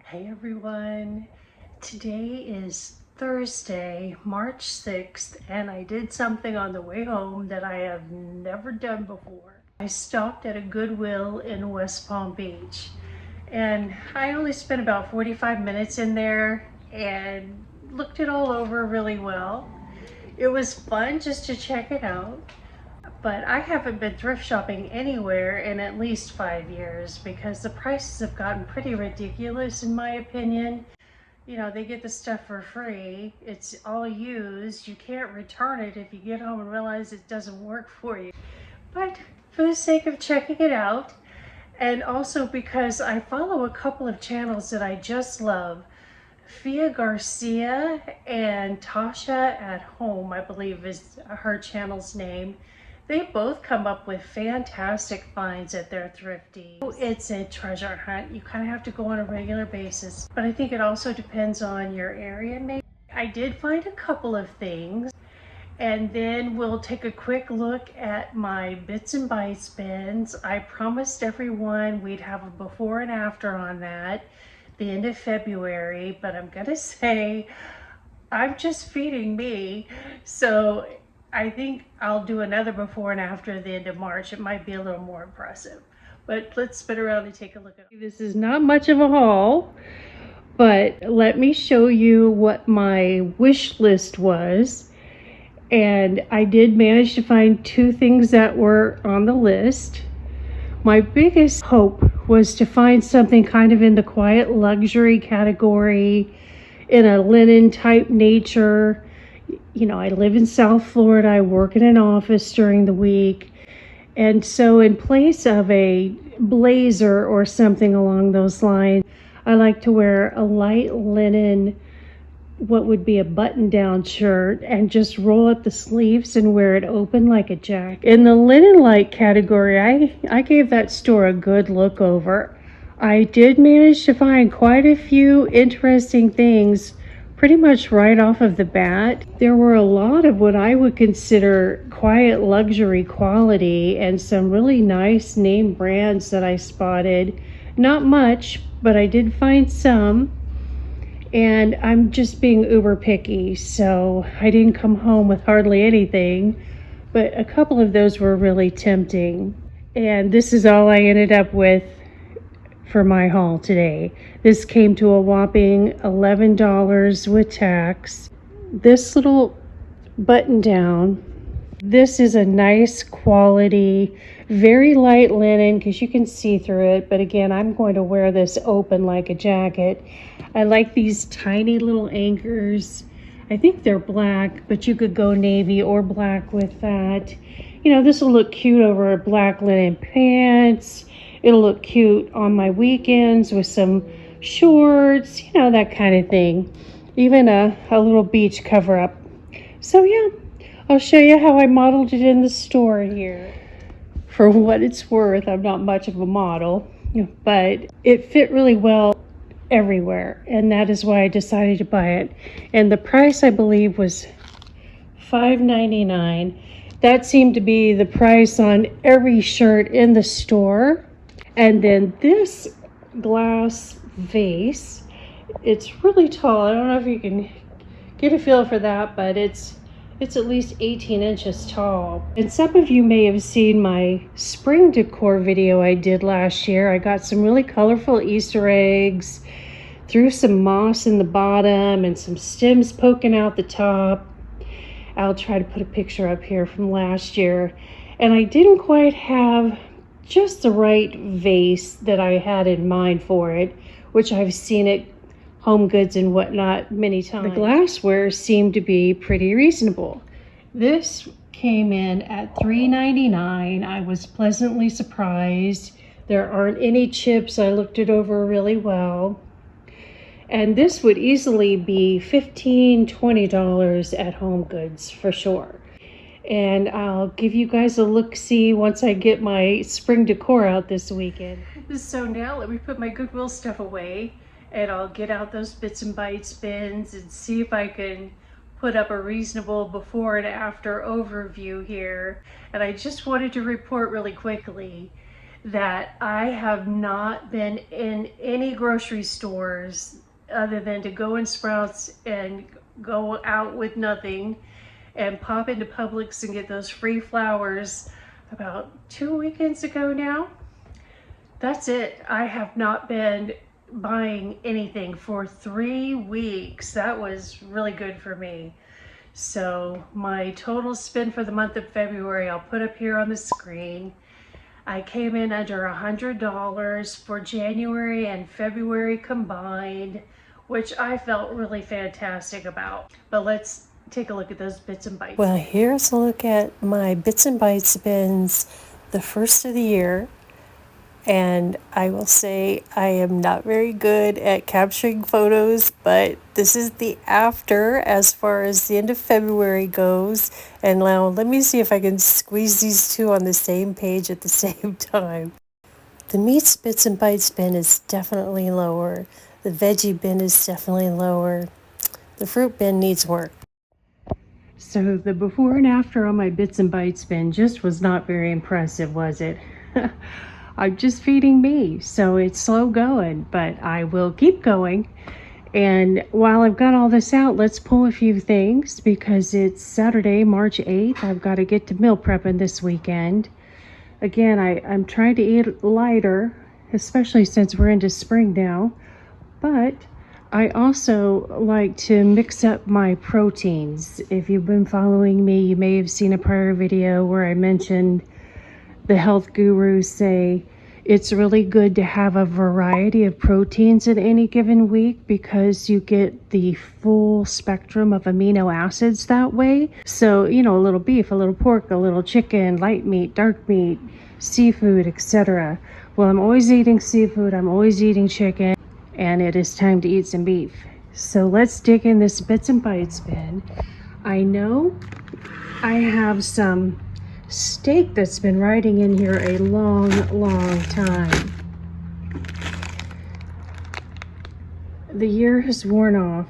Hey everyone, today is Thursday, March 6th, and I did something on the way home that I have never done before. I stopped at a Goodwill in West Palm Beach, and I only spent about 45 minutes in there and looked it all over really well. It was fun just to check it out. But I haven't been thrift shopping anywhere in at least 5 years because the prices have gotten pretty ridiculous in my opinion. You know, they get the stuff for free. It's all used. You can't return it if you get home and realize it doesn't work for you. But for the sake of checking it out, and also because I follow a couple of channels that I just love, Fia Garcia and Tasha at Home, I believe is her channel's name. They both come up with fantastic finds at their thrifty. It's a treasure hunt. You kind of have to go on a regular basis, but I think it also depends on your area maybe. I did find a couple of things, and then we'll take a quick look at my bits and bites bins. I promised everyone we'd have a before and after on that the end of February, but I'm gonna say I'm just feeding me, so I think I'll do another before and after at the end of March. It might be a little more impressive, but let's spin around and take a look at it. This is not much of a haul, but let me show you what my wish list was. And I did manage to find two things that were on the list. My biggest hope was to find something kind of in the quiet luxury category, in a linen type nature. You know, I live in South Florida. I work in an office during the week. And so in place of a blazer or something along those lines, I like to wear a light linen, what would be a button-down shirt, and just roll up the sleeves and wear it open like a jacket. In the linen light category, I gave that store a good look over. I did manage to find quite a few interesting things pretty much right off of the bat. There were a lot of what I would consider quiet luxury quality and some really nice name brands that I spotted. Not much, but I did find some. And I'm just being uber picky, so I didn't come home with hardly anything, but a couple of those were really tempting. And this is all I ended up with for my haul today. This came to a whopping $11 with tax. This little button down, this is a nice quality, very light linen because you can see through it, but again, I'm going to wear this open like a jacket. I like these tiny little anchors. I think they're black, but you could go navy or black with that. You know, this will look cute over black linen pants. It'll look cute on my weekends with some shorts, you know, that kind of thing. Even a little beach cover up. So yeah, I'll show you how I modeled it in the store here. For what it's worth, I'm not much of a model, but it fit really well everywhere, and that is why I decided to buy it. And the price, I believe, was $5.99. That seemed to be the price on every shirt in the store. And then this glass vase, it's really tall. I don't know if you can get a feel for that, but it's at least 18 inches tall. And some of you may have seen my spring decor video I did last year. I got some really colorful Easter eggs, threw some moss in the bottom and some stems poking out the top. I'll try to put a picture up here from last year. And I didn't quite have just the right vase that I had in mind for it, which I've seen at Home Goods and whatnot many times. The glassware seemed to be pretty reasonable. This came in at $3.99. I was pleasantly surprised. There aren't any chips. I looked it over really well. And this would easily be $15, $20 at Home Goods for sure. And I'll give you guys a look-see once I get my spring decor out this weekend. So now let me put my Goodwill stuff away, and I'll get out those bits and bites bins and see if I can put up a reasonable before and after overview here. And I just wanted to report really quickly that I have not been in any grocery stores other than to go in Sprouts and go out with nothing and pop into Publix and get those free flowers about 2 weekends ago now. That's it. I have not been buying anything for 3 weeks. That was really good for me. So my total spend for the month of February, I'll put up here on the screen. I came in under $100 for January and February combined, which I felt really fantastic about. But let's take a look at those bits and bites. Well, here's a look at my bits and bites bins the first of the year. And I will say I am not very good at capturing photos, but this is the after as far as the end of February goes. And now let me see if I can squeeze these two on the same page at the same time. The meats bits and bites bin is definitely lower. The veggie bin is definitely lower. The fruit bin needs work. So the before and after on my bits and bites bin just was not very impressive, was it? I'm just feeding me, so it's slow going, but I will keep going. And while I've got all this out, let's pull a few things because it's Saturday, March 8th. I've got to get to meal prepping this weekend. Again, I'm trying to eat lighter, especially since we're into spring now, but I also like to mix up my proteins. If you've been following me, you may have seen a prior video where I mentioned the health gurus say it's really good to have a variety of proteins in any given week because you get the full spectrum of amino acids that way. So, you know, a little beef, a little pork, a little chicken, light meat, dark meat, seafood, etc. Well, I'm always eating seafood, I'm always eating chicken, and it is time to eat some beef. So let's dig in this bits and bites bin. I know I have some steak that's been riding in here a long time. The year has worn off.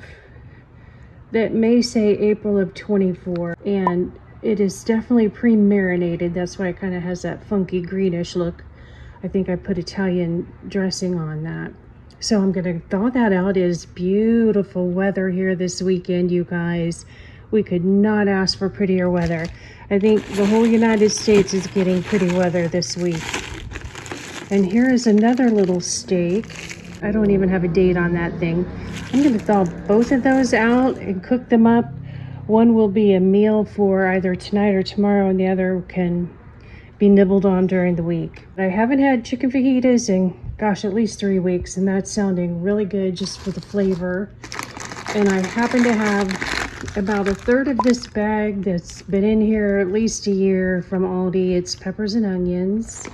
That may say April of 24, and it is definitely pre-marinated. That's why it kind of has that funky greenish look. I think I put Italian dressing on that. So I'm gonna thaw that out. It is beautiful weather here this weekend, you guys. We could not ask for prettier weather. I think the whole United States is getting pretty weather this week. And here is another little steak. I don't even have a date on that thing. I'm gonna thaw both of those out and cook them up. One will be a meal for either tonight or tomorrow, and the other can be nibbled on during the week. I haven't had chicken fajitas in, gosh, at least 3 weeks, and that's sounding really good just for the flavor. And I happen to have about a third of this bag that's been in here at least a year from Aldi. It's peppers and onions.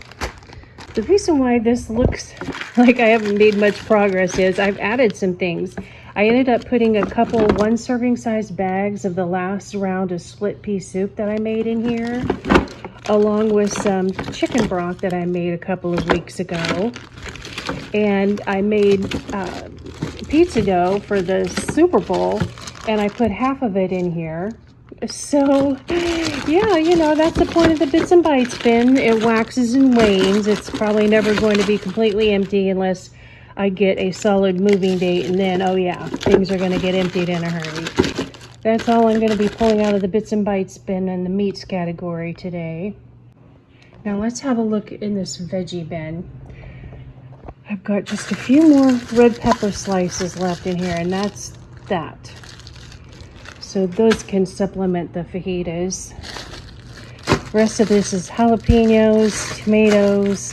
The reason why this looks like I haven't made much progress is I've added some things. I ended up putting a couple 1 serving size bags of the last round of split pea soup that I made in here, along with some chicken broth that I made a couple of weeks ago. And I made pizza dough for the Super Bowl, and I put half of it in here. So yeah, you know, that's the point of the bits and bites bin. It waxes and wanes. It's probably never going to be completely empty unless I get a solid moving date, and then, oh yeah, things are going to get emptied in a hurry. That's all I'm going to be pulling out of the bits and bites bin in the meats category today. Now let's have a look in this veggie bin. I've got just a few more red pepper slices left in here, and that's that. So those can supplement the fajitas. The rest of this is jalapenos, tomatoes.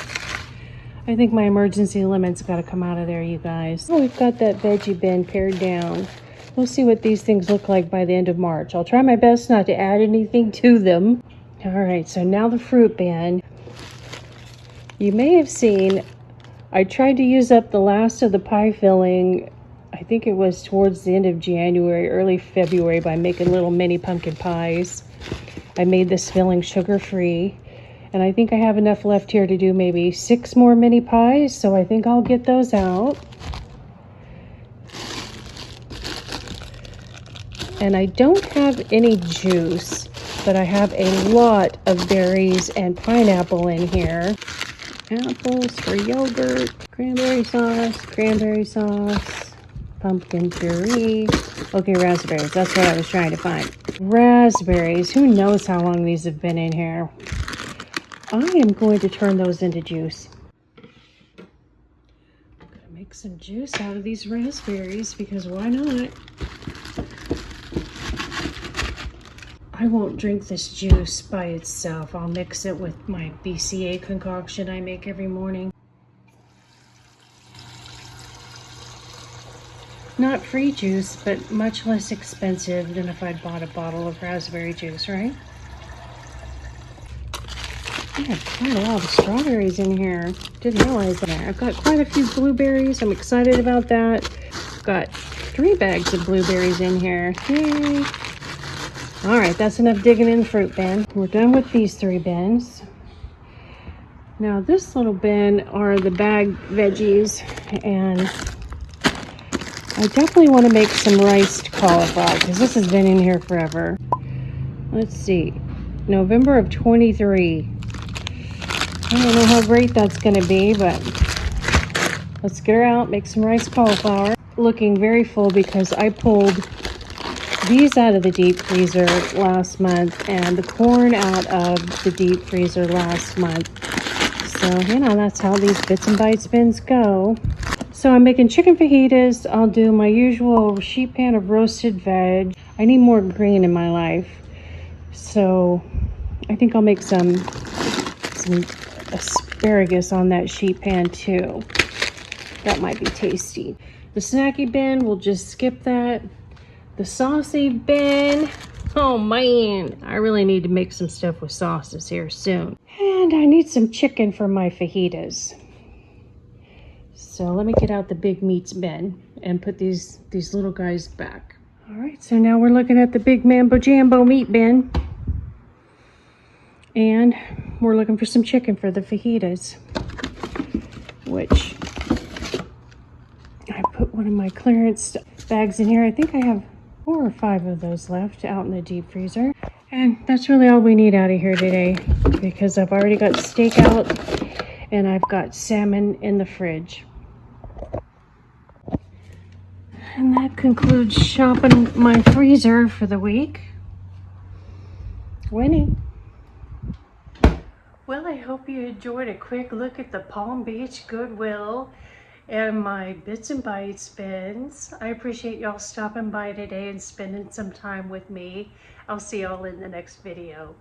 I think my emergency lemon's got to come out of there, you guys. Oh, we've got that veggie bin pared down. We'll see what these things look like by the end of March. I'll try my best not to add anything to them. All right, so now the fruit bin. You may have seen I tried to use up the last of the pie filling. I think it was towards the end of January, early February, by making little mini pumpkin pies. I made this filling sugar-free, and I think I have enough left here to do maybe 6 more mini pies, so I think I'll get those out. And I don't have any juice, but I have a lot of berries and pineapple in here. apples for yogurt, cranberry sauce, pumpkin puree. Okay, raspberries. That's what I was trying to find. Raspberries. Who knows how long these have been in here? I am going to turn those into juice. I'm gonna make some juice out of these raspberries because why not? I won't drink this juice by itself. I'll mix it with my BCA concoction I make every morning. Not free juice, but much less expensive than if I'd bought a bottle of raspberry juice, right? I have quite a lot of strawberries in here. Didn't realize that. I've got quite a few blueberries. I'm excited about that. I've got 3 bags of blueberries in here. Yay! All right, that's enough digging in the fruit bin. We're done with these 3 bins. Now this little bin are the bagged veggies, and I definitely want to make some riced cauliflower because this has been in here forever. Let's see, November of 23. I don't know how great that's going to be, but let's get her out, make some rice cauliflower. Looking very full because I pulled these out of the deep freezer last month and the corn out of the deep freezer last month. So, you know, that's how these Bits and Bites bins go. So I'm making chicken fajitas. I'll do my usual sheet pan of roasted veg. I need more green in my life. So I think I'll make some asparagus on that sheet pan too. That might be tasty. The snacky bin, we'll just skip that. The saucy bin, oh man, I really need to make some stuff with sauces here soon. And I need some chicken for my fajitas. So let me get out the big meats bin and put these little guys back. All right, so now we're looking at the big mambo jambo meat bin. And we're looking for some chicken for the fajitas, which I put one of my clearance bags in here. I think I have 4 or 5 of those left out in the deep freezer. And that's really all we need out of here today because I've already got steak out and I've got salmon in the fridge. And that concludes shopping my freezer for the week. Winnie. Well, I hope you enjoyed a quick look at the Palm Beach Goodwill and my Bits and Bites bins. I appreciate y'all stopping by today and spending some time with me. I'll see y'all in the next video.